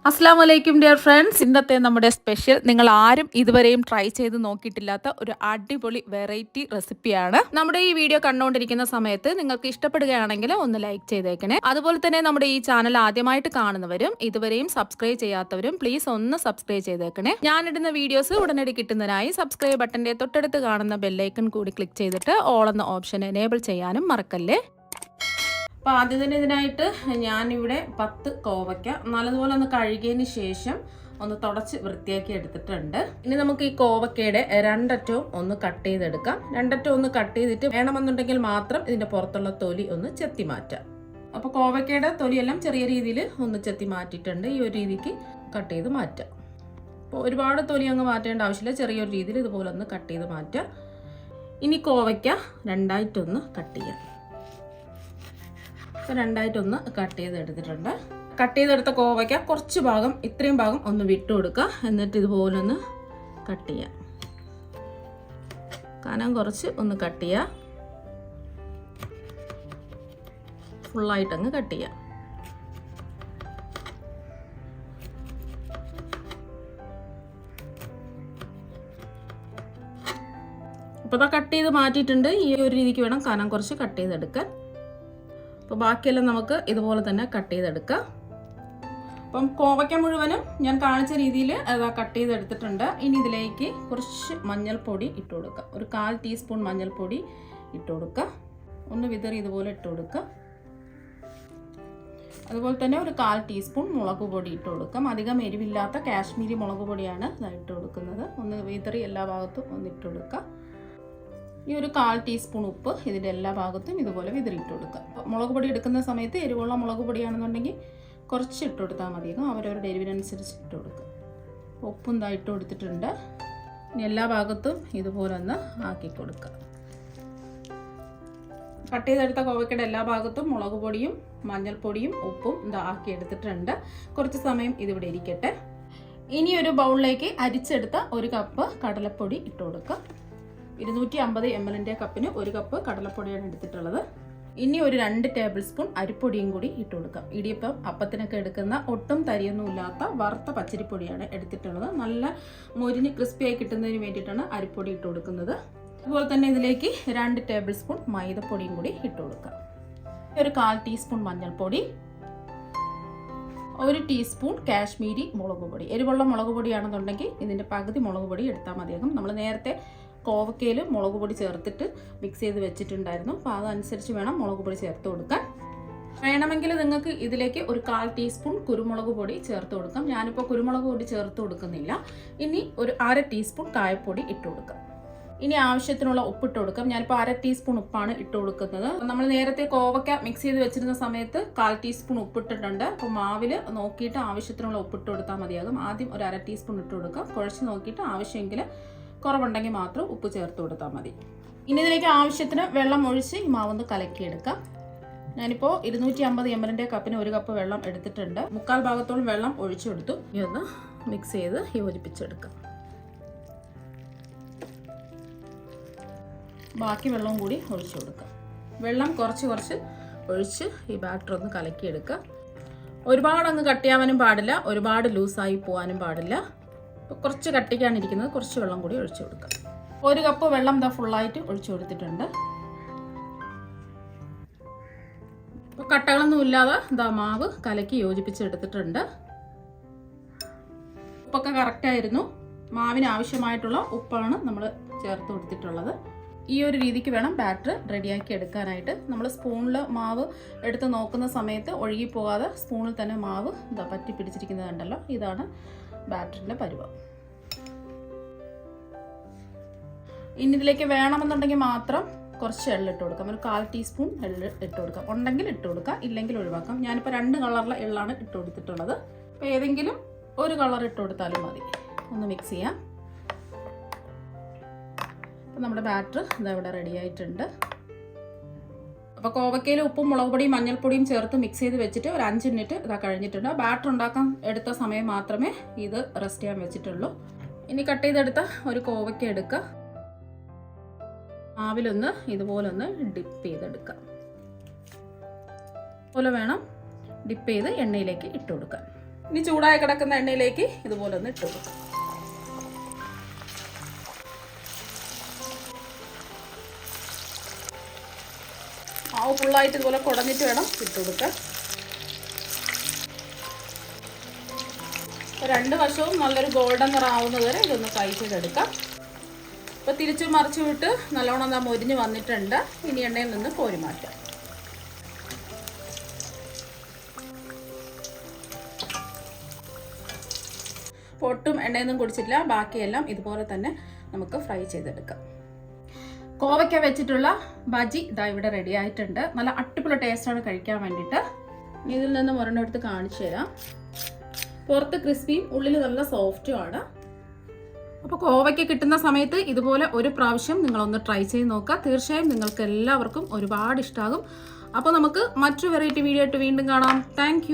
അസ്സാം വലൈക്കും dear friends. ഇന്നത്തെ നമ്മുടെ സ്പെഷ്യൽ നിങ്ങൾ ആരും ഇതുവരെയും ട്രൈ ചെയ്ത് നോക്കിയിട്ടില്ലാത്ത ഒരു അടിപൊളി വെറൈറ്റി റെസിപ്പിയാണ്. നമ്മുടെ ഈ വീഡിയോ കണ്ടുകൊണ്ടിരിക്കുന്ന സമയത്ത് നിങ്ങൾക്ക് ഇഷ്ടപ്പെടുകയാണെങ്കിൽ ഒന്ന് ലൈക്ക് ചെയ്തേക്കണേ. അതുപോലെ തന്നെ നമ്മുടെ ഈ ചാനൽ ആദ്യമായിട്ട് കാണുന്നവരും ഇതുവരെയും സബ്സ്ക്രൈബ് ചെയ്യാത്തവരും പ്ലീസ് ഒന്ന് സബ്സ്ക്രൈബ് ചെയ്തേക്കണേ. ഞാനിടുന്ന വീഡിയോസ് ഉടനടി കിട്ടുന്നതിനായി സബ്സ്ക്രൈബ് ബട്ടന്റെ തൊട്ടടുത്ത് കാണുന്ന ബെല്ലൈക്കൺ കൂടി ക്ലിക്ക് ചെയ്തിട്ട് ഓൾ എന്ന ഓപ്ഷൻ എനേബിൾ ചെയ്യാനും മറക്കല്ലേ. അപ്പോൾ ആദ്യം തന്നെ ഇതിനായിട്ട് ഞാനിവിടെ 10 കോവയ്ക്ക നല്ലതുപോലെ ഒന്ന് കഴുകിയതിന് ശേഷം ഒന്ന് തുടച്ച് വൃത്തിയാക്കി എടുത്തിട്ടുണ്ട്. ഇനി നമുക്ക് ഈ കോവയ്ക്കയുടെ രണ്ടറ്റവും ഒന്ന് കട്ട് ചെയ്തെടുക്കാം. രണ്ടറ്റവും ഒന്ന് കട്ട് ചെയ്തിട്ട് വേണമെന്നുണ്ടെങ്കിൽ മാത്രം ഇതിൻ്റെ പുറത്തുള്ള തൊലി ഒന്ന് ചെത്തി മാറ്റാം. അപ്പോൾ കോവയ്ക്കയുടെ തൊലിയെല്ലാം ചെറിയ രീതിയിൽ ഒന്ന് ചെത്തി മാറ്റിയിട്ടുണ്ട്. ഈ ഒരു രീതിക്ക് കട്ട് ചെയ്ത് മാറ്റാം. അപ്പോൾ ഒരുപാട് തൊലി അങ്ങ് മാറ്റേണ്ട ആവശ്യമില്ല. ചെറിയൊരു രീതിയിൽ ഇതുപോലെ ഒന്ന് കട്ട് ചെയ്ത് മാറ്റാം. ഇനി കോവയ്ക്ക രണ്ടായിട്ടൊന്ന് കട്ട് ചെയ്യാം. രണ്ടായിട്ടൊന്ന് കട്ട് ചെയ്തെടുത്തിട്ടുണ്ട്. കട്ട് ചെയ്തെടുത്ത കോവയ്ക്ക കുറച്ച് ഭാഗം ഇത്രയും ഭാഗം ഒന്ന് വിട്ടു കൊടുക്കുക. എന്നിട്ട് ഇതുപോലെ ഒന്ന് കട്ട് ചെയ്യാം. കനം കുറച്ച് ഒന്ന് കട്ട് ചെയ്യുക. ഫുള്ളായിട്ടങ്ങ് കട്ട് ചെയ്യാം. അപ്പോൾ ഇതാ കട്ട് ചെയ്ത് മാറ്റിയിട്ടുണ്ട്. ഈ ഒരു രീതിക്ക് വേണം കനം കുറച്ച് കട്ട് ചെയ്തെടുക്കാൻ. അപ്പോൾ ബാക്കിയെല്ലാം നമുക്ക് ഇതുപോലെ തന്നെ കട്ട് ചെയ്തെടുക്കാം. അപ്പം കോവയ്ക്ക മുഴുവനും ഞാൻ കാണിച്ച രീതിയിൽ കട്ട് ചെയ്തെടുത്തിട്ടുണ്ട്. ഇനി ഇതിലേക്ക് കുറച്ച് മഞ്ഞൾപ്പൊടി ഇട്ട് കൊടുക്കുക. ഒരു 1/4 ടീസ്പൂൺ മഞ്ഞൾപ്പൊടി ഇട്ട് കൊടുക്കുക. ഒന്ന് വിതറി ഇതുപോലെ ഇട്ട് കൊടുക്കുക. അതുപോലെ തന്നെ ഒരു 1/4 ടീസ്പൂൺ മുളക് പൊടി ഇട്ട് കൊടുക്കാം. അധികം എരിവില്ലാത്ത കാശ്മീരി മുളക് പൊടിയാണ് ഇട്ട് കൊടുക്കുന്നത്. ഒന്ന് വിതറി എല്ലാ ഭാഗത്തും ഒന്ന് ഇട്ട് കൊടുക്കുക. ഈ ഒരു 1/4 ടീസ്പൂൺ ഉപ്പ് ഇതിൻ്റെ എല്ലാ ഭാഗത്തും ഇതുപോലെ വിതറിയിട്ട് കൊടുക്കുക. മുളക് പൊടി എടുക്കുന്ന സമയത്ത് എരിവുള്ള മുളക് പൊടിയാണെന്നുണ്ടെങ്കിൽ കുറച്ച് ഇട്ട് കൊടുത്താൽ മതിയാകും. അവരവരുടെ എരിവിനനുസരിച്ച് ഇട്ട് കൊടുക്കുക. ഉപ്പും ഇട്ട് കൊടുത്തിട്ടുണ്ട്. ഇനി എല്ലാ ഭാഗത്തും ഇതുപോലെ ഒന്ന് ആക്കി കൊടുക്കുക. കട്ട് ചെയ്തെടുത്ത കോവയ്ക്കയുടെ എല്ലാ ഭാഗത്തും മുളക് പൊടിയും മഞ്ഞൾപ്പൊടിയും ഉപ്പും ആക്കി എടുത്തിട്ടുണ്ട്. കുറച്ച് സമയം ഇതിവിടെ ഇരിക്കട്ടെ. ഇനി ഒരു ബൗളിലേക്ക് അരിച്ചെടുത്ത 1 കപ്പ് കടലപ്പൊടി ഇട്ട് കൊടുക്കുക. 250 ml കപ്പിന് 1 കപ്പ് കടലപ്പൊടിയാണ് എടുത്തിട്ടുള്ളത്. ഇനി ഒരു 2 ടേബിൾ സ്പൂൺ അരിപ്പൊടിയും കൂടി ഇട്ട് കൊടുക്കാം. ഇടിയപ്പം അപ്പത്തിനൊക്കെ എടുക്കുന്ന ഒട്ടും തരിയൊന്നുമില്ലാത്ത വറുത്ത പച്ചരിപ്പൊടിയാണ് എടുത്തിട്ടുള്ളത്. നല്ല മൊരിഞ്ഞ് ക്രിസ്പിയായി കിട്ടുന്നതിന് വേണ്ടിയിട്ടാണ് അരിപ്പൊടി ഇട്ട് കൊടുക്കുന്നത്. അതുപോലെ തന്നെ ഇതിലേക്ക് 2 ടേബിൾ സ്പൂൺ മൈദപ്പൊടിയും കൂടി ഇട്ട് കൊടുക്കാം. ഒരു 1/4 ടീസ്പൂൺ മഞ്ഞൾപ്പൊടി, 1 ടീസ്പൂൺ കാശ്മീരി മുളക് പൊടി. എരിവുള്ള മുളക് പൊടിയാണെന്നുണ്ടെങ്കിൽ ഇതിൻ്റെ പകുതി മുളക് പൊടി എടുത്താൽ മതിയാകും. നമ്മൾ നേരത്തെ കോവക്കയിൽ മുളക് പൊടി ചേർത്തിട്ട് മിക്സ് ചെയ്ത് വെച്ചിട്ടുണ്ടായിരുന്നു. അപ്പോൾ അതനുസരിച്ച് വേണം മുളക് പൊടി ചേർത്ത് കൊടുക്കാൻ. വേണമെങ്കിൽ നിങ്ങൾക്ക് ഇതിലേക്ക് ഒരു 1/4 ടീസ്പൂൺ കുരുമുളക് പൊടി ചേർത്ത് കൊടുക്കാം. ഞാനിപ്പോൾ കുരുമുളക് പൊടി ചേർത്ത് കൊടുക്കുന്നില്ല. ഇനി ഒരു 1/2 ടീസ്പൂൺ കായപ്പൊടി ഇട്ട് കൊടുക്കാം. ഇനി ആവശ്യത്തിനുള്ള ഉപ്പ് ഇട്ട് കൊടുക്കാം. ഞാനിപ്പോൾ 1/2 ടീസ്പൂൺ ഉപ്പാണ് ഇട്ട് കൊടുക്കുന്നത്. നമ്മൾ നേരത്തെ കോവക്ക മിക്സ് ചെയ്ത് വെച്ചിരുന്ന സമയത്ത് 1/4 ടീസ്പൂൺ ഉപ്പിട്ടിട്ടുണ്ട്. അപ്പോൾ മാവിൽ നോക്കിയിട്ട് ആവശ്യത്തിനുള്ള ഉപ്പ് ഇട്ട് കൊടുത്താൽ മതിയാകും. ആദ്യം ഒരു 1/2 ടീസ്പൂൺ ഇട്ട് കൊടുക്കാം. കുഴച്ച് നോക്കിയിട്ട് ആവശ്യമെങ്കിൽ കുറവുണ്ടെങ്കിൽ മാത്രം ഉപ്പ് ചേർത്ത് കൊടുത്താൽ മതി. ഇനി ഇതിലേക്ക് ആവശ്യത്തിന് വെള്ളം ഒഴിച്ച് ഈ മാവൊന്ന് കലക്കിയെടുക്കാം. ഞാനിപ്പോൾ 250 ml കപ്പിന് 1 കപ്പ് വെള്ളം എടുത്തിട്ടുണ്ട്. 3/4 ഭാഗത്തോളം വെള്ളം ഒഴിച്ചെടുത്തു. ഇനി ഒന്ന് മിക്സ് ചെയ്ത് യോജിപ്പിച്ചെടുക്കാം. ബാക്കി വെള്ളവും കൂടി ഒഴിച്ചു കൊടുക്കാം. വെള്ളം കുറച്ച് ഒഴിച്ച് ഈ ബാറ്റർ ഒന്ന് കലക്കിയെടുക്കുക. ഒരുപാട് അങ്ങ് കട്ടിയാവാനും പാടില്ല, ഒരുപാട് ലൂസായി പോകാനും പാടില്ല. കുറച്ച് കട്ടിക്കാണ് ഇരിക്കുന്നത്. കുറച്ച് വെള്ളം കൂടി ഒഴിച്ചു കൊടുക്കാം. 1 കപ്പ് വെള്ളം ഫുള്ളായിട്ട് ഒഴിച്ചു കൊടുത്തിട്ടുണ്ട്. ഇപ്പോൾ കട്ടകളൊന്നും ഇല്ലാതെ മാവ് കലക്കി യോജിപ്പിച്ചെടുത്തിട്ടുണ്ട്. ഉപ്പൊക്കെ കറക്റ്റായിരുന്നു. മാവിന് ആവശ്യമായിട്ടുള്ള ഉപ്പാണ് നമ്മൾ ചേർത്ത് കൊടുത്തിട്ടുള്ളത്. ഈ ഒരു രീതിക്ക് വേണം ബാറ്റർ റെഡിയാക്കി എടുക്കാനായിട്ട്. നമ്മൾ സ്പൂണിൽ മാവ് എടുത്ത് നോക്കുന്ന സമയത്ത് ഒഴുകിപ്പോകാതെ സ്പൂണിൽ തന്നെ മാവ് പറ്റി പിടിച്ചിരിക്കുന്നത് കണ്ടല്ലോ. ഇതാണ് ബാറ്ററിൻ്റെ പരുവം. ഇനി ഇതിലേക്ക് വേണമെന്നുണ്ടെങ്കിൽ മാത്രം കുറച്ച് എള്ളിട്ട് കൊടുക്കാം. ഒരു 1/4 ടീസ്പൂൺ എള്ള് ഇട്ട് കൊടുക്കാം. ഉണ്ടെങ്കിൽ ഇട്ട് കൊടുക്കാം, ഇല്ലെങ്കിൽ ഒഴിവാക്കാം. ഞാനിപ്പോൾ 2 കളറിലെ എള്ളാണ് ഇട്ട് കൊടുത്തിട്ടുള്ളത്. അപ്പോൾ ഏതെങ്കിലും ഒരു കളർ ഇട്ട് കൊടുത്താലും മതി. ഒന്ന് മിക്സ് ചെയ്യാം. അപ്പോൾ നമ്മുടെ ബാറ്റർ ഇവിടെ റെഡി ആയിട്ടുണ്ട്. അപ്പോൾ കോവക്കയിൽ ഉപ്പും മുളക് പൊടിയും മഞ്ഞൾപ്പൊടിയും ചേർത്ത് മിക്സ് ചെയ്ത് വെച്ചിട്ട് ഒരു 5 മിനിറ്റ് കഴിഞ്ഞിട്ടുണ്ട്. ബാറ്റർ ഉണ്ടാക്കാൻ എടുത്ത സമയം മാത്രമേ ഇത് റെസ്റ്റ് ചെയ്യാൻ വെച്ചിട്ടുള്ളൂ. ഇനി കട്ട് ചെയ്തെടുത്ത ഒരു കോവക്ക എടുക്കുക. മാവിലൊന്ന് ഇതുപോലൊന്ന് ഡിപ്പ് ചെയ്തെടുക്കാം. അതുപോലെ വേണം ഡിപ്പ് ചെയ്ത് എണ്ണയിലേക്ക് ഇട്ട് കൊടുക്കാൻ. ഇനി ചൂടായി കിടക്കുന്ന എണ്ണയിലേക്ക് ഇതുപോലെ ഒന്ന് ഇട്ടു കൊടുക്കാം. മാവ് ഫുള്ളായിട്ട് ഇതുപോലെ കുടഞ്ഞിട്ട് വേണം ഇട്ട് കൊടുക്കാൻ. രണ്ട് വശവും നല്ലൊരു ഗോൾഡൻ നിറാവുന്നത് വരെ ഇതൊന്ന് ഫ്രൈ ചെയ്തെടുക്കാം. ഇപ്പോൾ തിരിച്ചു മറിച്ചു വിട്ട് നല്ലോണം മൊരിഞ്ഞ് വന്നിട്ടുണ്ട്. ഇനി എണ്ണയിൽ നിന്ന് കോരി മാറ്റാം. പൊട്ടും എണ്ണയൊന്നും കുടിച്ചിട്ടില്ല. ബാക്കിയെല്ലാം ഇതുപോലെ തന്നെ നമുക്ക് ഫ്രൈ ചെയ്തെടുക്കാം. കോവയ്ക്ക വെച്ചിട്ടുള്ള ബജി ഇതാ ഇവിടെ റെഡി ആയിട്ടുണ്ട്. നല്ല അടിപൊളി ടേസ്റ്റാണ് കഴിക്കാൻ വേണ്ടിയിട്ട്. ഇതിൽ നിന്ന് ഒരെണ്ണം എടുത്ത് കാണിച്ചു തരാം. പുറത്ത് ക്രിസ്പിയും ഉള്ളിൽ നല്ല സോഫ്റ്റുമാണ്. അപ്പോൾ കോവയ്ക്ക കിട്ടുന്ന സമയത്ത് ഇതുപോലെ ഒരു പ്രാവശ്യം നിങ്ങളൊന്ന് ട്രൈ ചെയ്ത് നോക്കുക. തീർച്ചയായും നിങ്ങൾക്ക് എല്ലാവർക്കും ഒരുപാട് ഇഷ്ടമാകും. അപ്പോൾ നമുക്ക് മറ്റൊരു വെറൈറ്റി വീഡിയോ ആയിട്ട് വീണ്ടും കാണാം. താങ്ക്